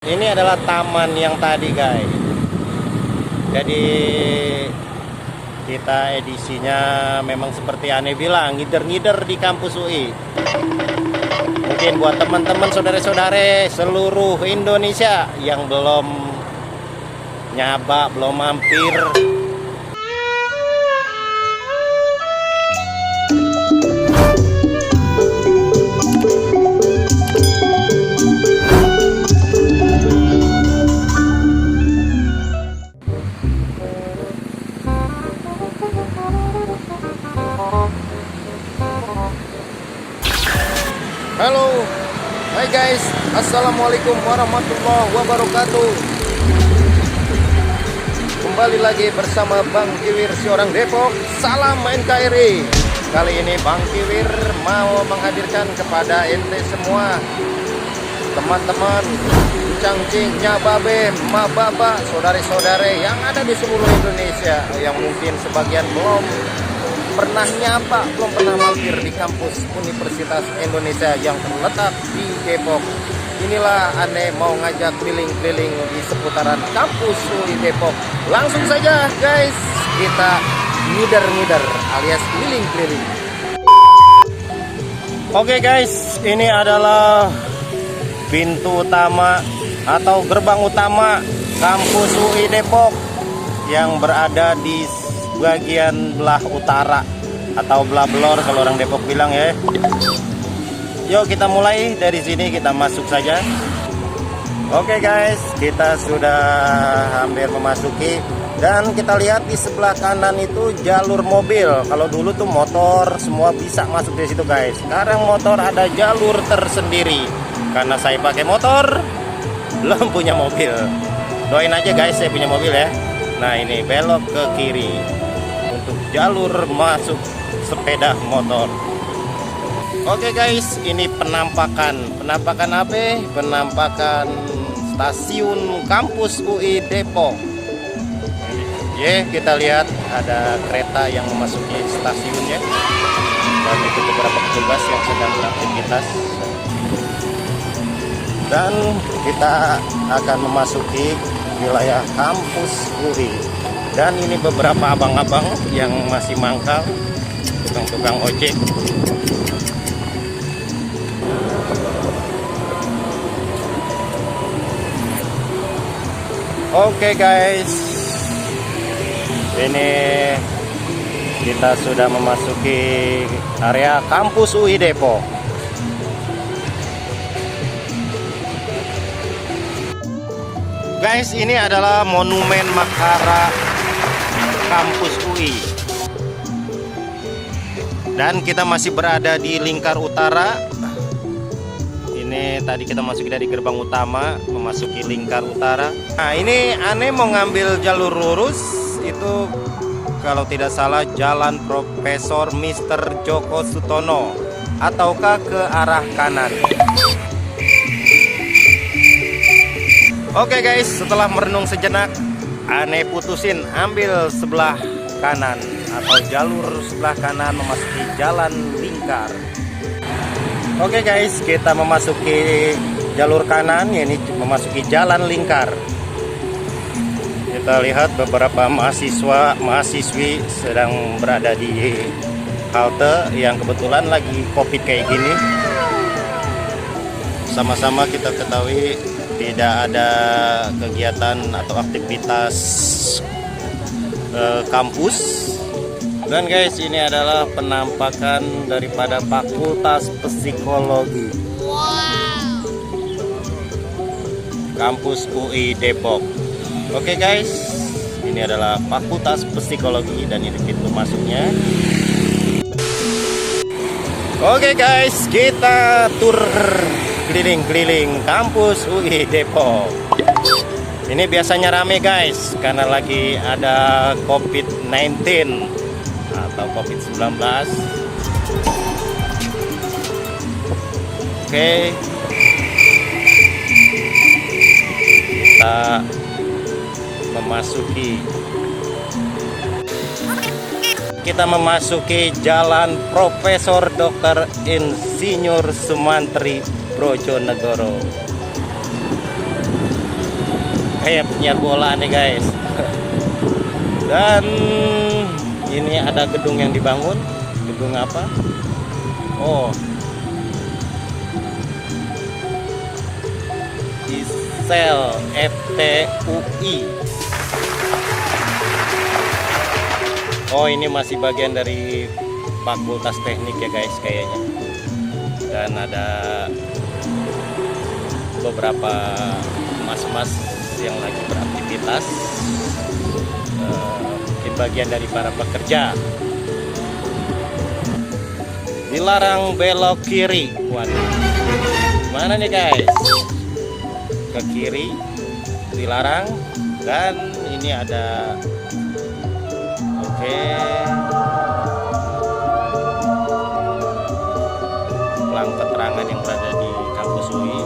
Ini adalah taman yang tadi guys. Jadi kita edisinya memang seperti Ane bilang, ngider-ngider di kampus UI. Mungkin buat teman-teman saudara-saudara seluruh Indonesia yang belum nyaba, belum mampir, halo, hai guys, assalamualaikum warahmatullahi wabarakatuh. Kembali lagi bersama Bang Kiwir, seorang Depok. Salam NKRI. Kali ini Bang Kiwir mau menghadirkan kepada ente semua teman-teman cangcing, nyababe, mababa, saudara-saudara yang ada di seluruh Indonesia, yang mungkin sebagian belum pernah nyapa, belum pernah mampir di kampus Universitas Indonesia yang terletak di Depok. Inilah Ane mau ngajak keliling-keliling di seputaran kampus UI Depok. Langsung saja guys, kita ngider-ngider alias keliling-keliling. Oke guys, ini adalah pintu utama atau gerbang utama kampus UI Depok yang berada di bagian belah utara atau belah belor kalau orang Depok bilang ya. Yuk kita mulai dari sini, kita masuk saja. Oke guys, kita sudah hampir memasuki dan kita lihat di sebelah kanan itu jalur mobil. Kalau dulu tuh motor semua bisa masuk di situ guys. Sekarang motor ada jalur tersendiri. Karena saya pakai motor, belum punya mobil. Doain aja guys, saya punya mobil ya. Nah ini belok ke kiri untuk jalur masuk sepeda motor. Oke guys, ini penampakan apa? Penampakan stasiun kampus UI Depok. Ya, kita lihat ada kereta yang memasuki stasiunnya dan itu beberapa petugas yang sedang beraktivitas. Dan kita akan memasuki wilayah kampus UI. Dan ini beberapa abang-abang yang masih mangkal, tukang-tukang ojek. Oke guys, ini kita sudah memasuki area kampus UI Depok. Guys, ini adalah monumen Makara kampus UI. Dan kita masih berada di lingkar utara. Ini tadi kita masuk dari gerbang utama, memasuki lingkar utara. Nah, ini Ane mau ngambil jalur lurus. Itu kalau tidak salah Jalan Profesor Mr. Joko Sutono, ataukah ke arah kanan. Oke guys, setelah merenung sejenak, Ane putusin ambil sebelah kanan atau jalur sebelah kanan memasuki jalan lingkar. Oke guys, kita memasuki jalur kanan, ini memasuki jalan lingkar. Kita lihat beberapa mahasiswi sedang berada di halte yang kebetulan lagi COVID kayak gini. Sama-sama kita ketahui tidak ada kegiatan atau aktivitas kampus. Dan guys, ini adalah penampakan daripada Fakultas Psikologi kampus UI Depok. Oke guys, ini adalah Fakultas Psikologi dan ini pintu masuknya. Oke guys, kita tur keliling-keliling kampus UI Depok. Ini biasanya rame guys, karena lagi ada COVID-19 atau COVID-19. Oke, kita memasuki Jalan Profesor Dr. Insinyur Sumantri Brojonegoro. penyiar bola nih guys. Dan ini ada gedung yang dibangun. Gedung apa? Oh, Isel FTUI. Oh, ini masih bagian dari Fakultas Teknik ya guys kayaknya. Dan ada beberapa mas-mas yang lagi beraktivitas. Mungkin bagian dari para pekerja. Dilarang belok kiri. Waduh, mana nih guys? Ke kiri dilarang. Dan ini ada pelang keterangan yang berada di kampus UI.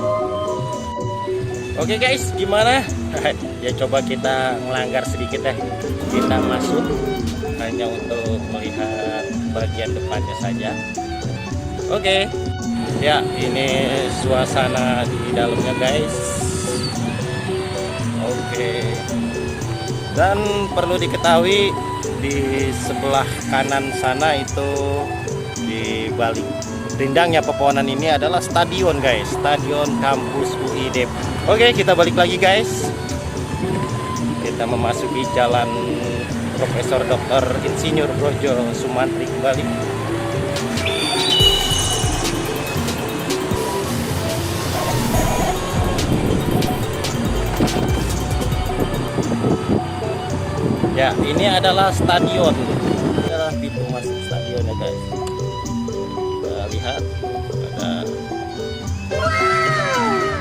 Oke guys, gimana? Ya coba kita melanggar sedikit ya. Kita masuk hanya untuk melihat bagian depannya saja. Oke. Ya, ini suasana di dalamnya guys. Oke. Dan perlu diketahui di sebelah kanan sana itu di balik rindangnya pepohonan ini adalah stadion guys, stadion kampus UI Depok. Oke, kita balik lagi guys. Kita memasuki jalan Profesor Dr. Insinyur Brojo Sumantri kembali. Ya, ini adalah stadion. Ini adalah pintu masuk stadion ya guys. Kita lihat ada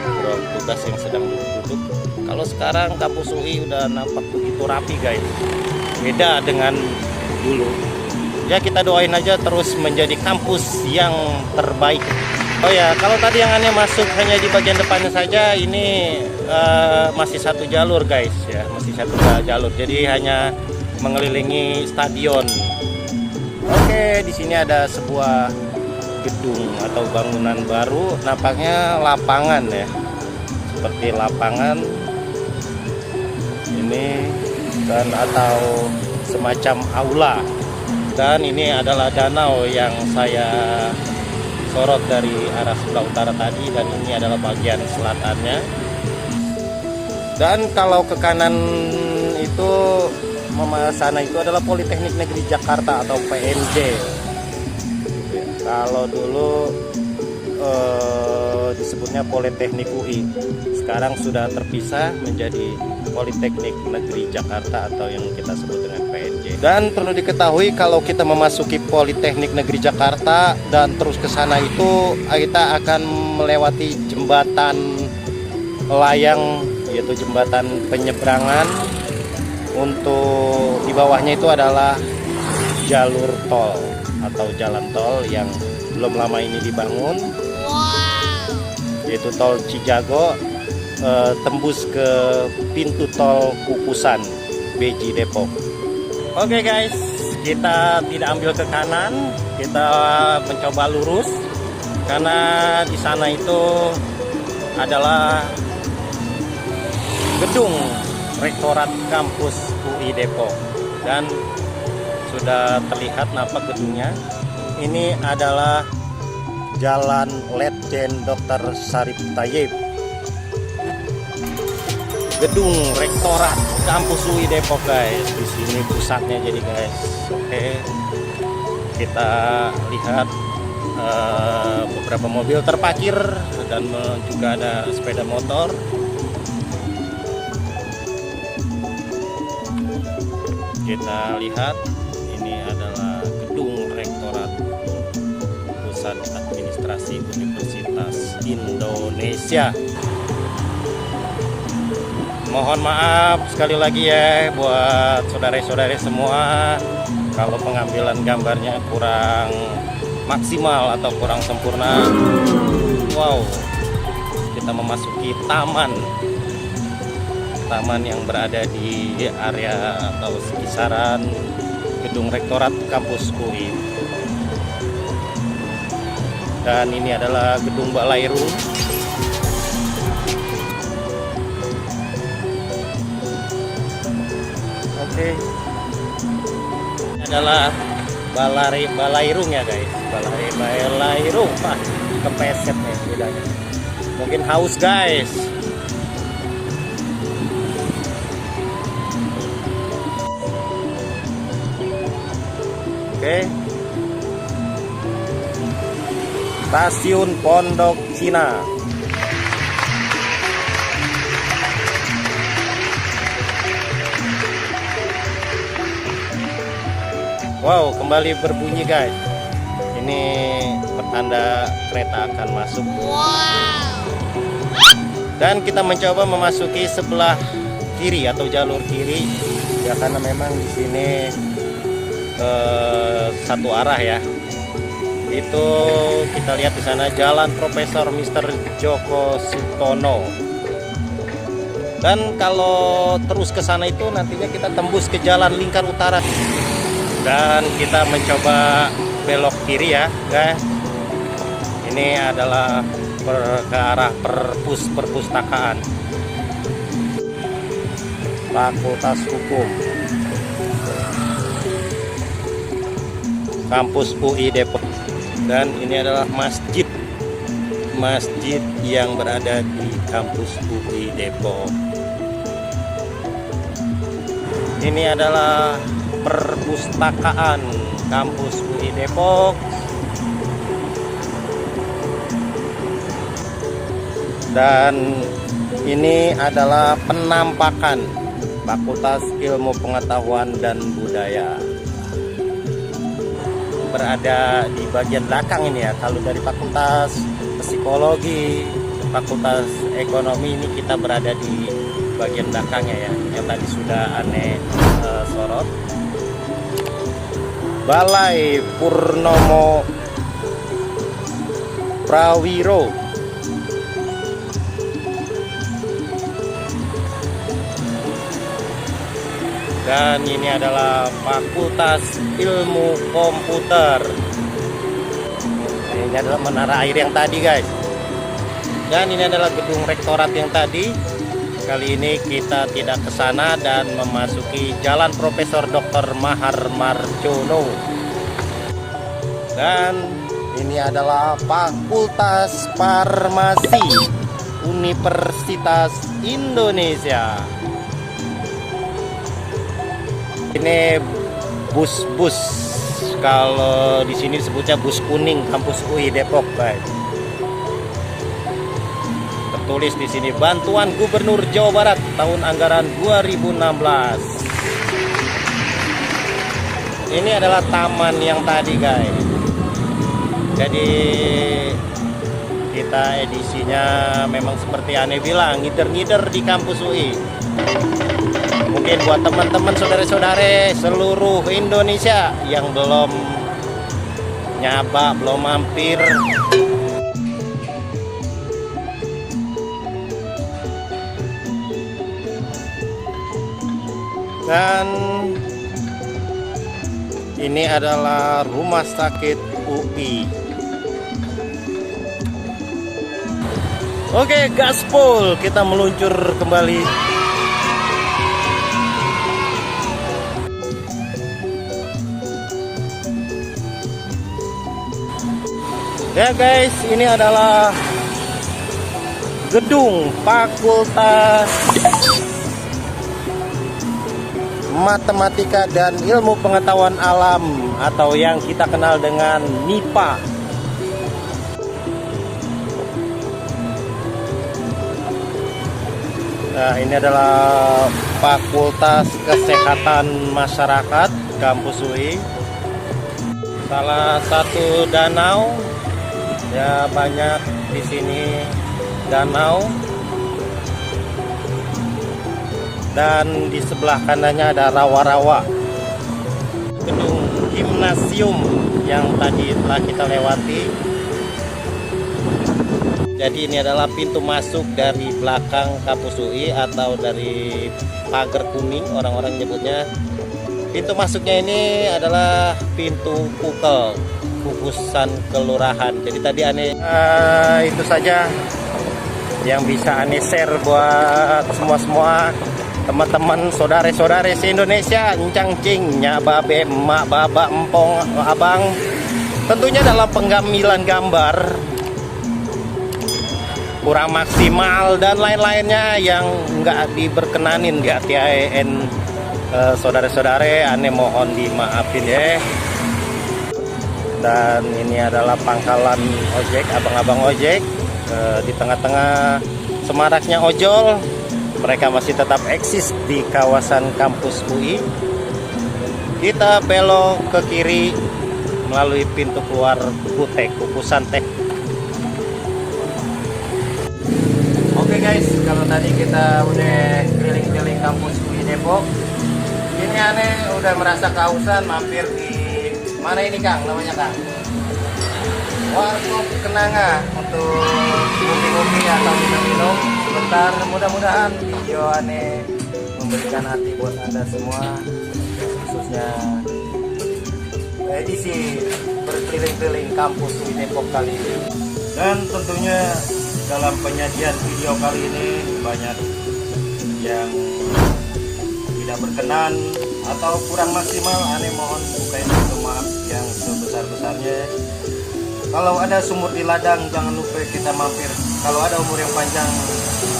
beberapa petugas yang sedang duduk. Kalau sekarang kampus UI udah nampak begitu rapi guys. Beda dengan dulu. Ya, kita doain aja terus menjadi kampus yang terbaik. Oh ya, kalau tadi yang aneh masuk hanya di bagian depannya saja, ini masih satu jalur guys ya, masih satu jalur. Jadi hanya mengelilingi stadion. Oke, di sini ada sebuah gedung atau bangunan baru, nampaknya lapangan ya, seperti lapangan ini dan atau semacam aula. Dan ini adalah danau yang saya sorot dari arah sebelah utara tadi, dan ini adalah bagian selatannya. Dan kalau ke kanan itu sana itu adalah Politeknik Negeri Jakarta atau PNJ. Kalau dulu disebutnya Politeknik UI, sekarang sudah terpisah menjadi Politeknik Negeri Jakarta atau yang kita sebut dengan PNJ. Dan perlu diketahui kalau kita memasuki Politeknik Negeri Jakarta dan terus ke sana itu kita akan melewati jembatan layang, yaitu jembatan penyeberangan. Untuk di bawahnya itu adalah jalur tol atau jalan tol yang belum lama ini dibangun, yaitu tol Cijago, tembus ke pintu tol Kukusan Beji Depok. Oke guys, kita tidak ambil ke kanan, kita mencoba lurus karena di sana itu adalah gedung Rektorat Kampus UI Depok, dan sudah terlihat nampak gedungnya. Ini adalah Jalan Letjen Dr. Syarif Tayyip, gedung Rektorat Kampus UI Depok guys. Di sini pusatnya jadi guys. Oke, kita lihat beberapa mobil terparkir dan juga ada sepeda motor. Kita lihat ini adalah gedung Rektorat Pusat Administrasi Universitas Indonesia. Mohon maaf sekali lagi ya buat saudara-saudari semua kalau pengambilan gambarnya kurang maksimal atau kurang sempurna. Wow, kita memasuki taman yang berada di area atau sekisaran gedung Rektorat Kampus UI. Dan ini adalah gedung Balairu. Oke. Ini adalah Balairung ya guys. Balairung. Wah, kepeset nih bedanya. Mungkin haus guys. Oke. Stasiun Pondok Cina. Wow, kembali berbunyi guys. Ini pertanda kereta akan masuk. Wow. Dan kita mencoba memasuki sebelah kiri atau jalur kiri ya, karena memang di sini satu arah ya. Itu kita lihat di sana Jalan Profesor Mr. Djoko Sutono. Dan kalau terus ke sana itu nantinya kita tembus ke Jalan Lingkar Utara. Dan kita mencoba belok kiri ya guys. Ini adalah ke arah perpustakaan Fakultas Hukum kampus UI Depok. Dan ini adalah masjid yang berada di kampus UI Depok. Ini adalah perpustakaan kampus UI Depok. Dan ini adalah penampakan Fakultas Ilmu Pengetahuan dan Budaya. Berada di bagian belakang ini ya. Kalau dari Fakultas Psikologi, Fakultas Ekonomi, ini kita berada di bagian belakangnya ya, yang tadi sudah aneh sorot. Balai Purnomo Prawiro. Dan ini adalah Fakultas Ilmu Komputer. Ini adalah menara air yang tadi guys. Dan ini adalah gedung rektorat yang tadi. Kali ini kita tidak ke sana dan memasuki Jalan Profesor Dr. Mahar Marjono. Dan ini adalah Fakultas Farmasi Universitas Indonesia. Ini bus-bus, kalau di sini disebutnya bus kuning kampus UI Depok, guys. Tertulis di sini bantuan Gubernur Jawa Barat tahun anggaran 2016. Ini adalah taman yang tadi, guys. Jadi kita edisinya memang seperti aneh bilang, ngider-ngider di kampus UI. Mungkin buat teman-teman saudara-saudara seluruh Indonesia yang belum nyaba, belum mampir, dan ini adalah rumah sakit UI. Oke, gaspol, kita meluncur kembali. Ya guys, ini adalah gedung Fakultas Matematika dan Ilmu Pengetahuan Alam atau yang kita kenal dengan MIPA. Nah, ini adalah Fakultas Kesehatan Masyarakat kampus UI. Salah satu danau. Ya, banyak di sini danau. Dan di sebelah kanannya ada rawa-rawa. Gedung gimnasium yang tadi telah kita lewati. Jadi ini adalah pintu masuk dari belakang kampus UI atau dari pagar kuning orang-orang nyebutnya. Pintu masuknya ini adalah pintu Pukel, Kukusan Kelurahan. Jadi tadi aneh itu saja yang bisa aneh share buat semua teman-teman saudara-saudara se-Indonesia, encang cing, nya babe, emak, baba, empong, abang. Tentunya dalam penggamilan gambar kurang maksimal dan lain-lainnya yang nggak diberkenanin di ATIN, saudara-saudara, aneh mohon dimaafin ya. Dan ini adalah pangkalan ojek, abang-abang ojek, di tengah-tengah semaraknya ojol. Mereka masih tetap eksis di kawasan kampus UI. Kita belok ke kiri melalui pintu keluar Kutek, Kukusan Teh. Oke guys, kalau tadi kita udah keliling-keliling kampus UI Depok, ini aneh udah merasa kehausan, mampir di mana ini Kang, namanya Kang? Warkop Kenanga untuk kopi-kopi atau minum-minum sebentar. Mudah-mudahan video aneh memberikan hati buat Anda semua, khususnya edisi berkeliling-keliling kampus UI Depok kali ini. Dan tentunya dalam penyajian video kali ini banyak yang tidak berkenan atau kurang maksimal. Aneh mohon bukain pintu maaf yang sebesar-besarnya. Kalau ada sumur di ladang, jangan lupa kita mampir. Kalau ada umur yang panjang,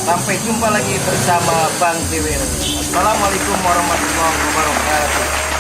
sampai jumpa lagi bersama Bang Tiwir. Assalamualaikum warahmatullahi wabarakatuh.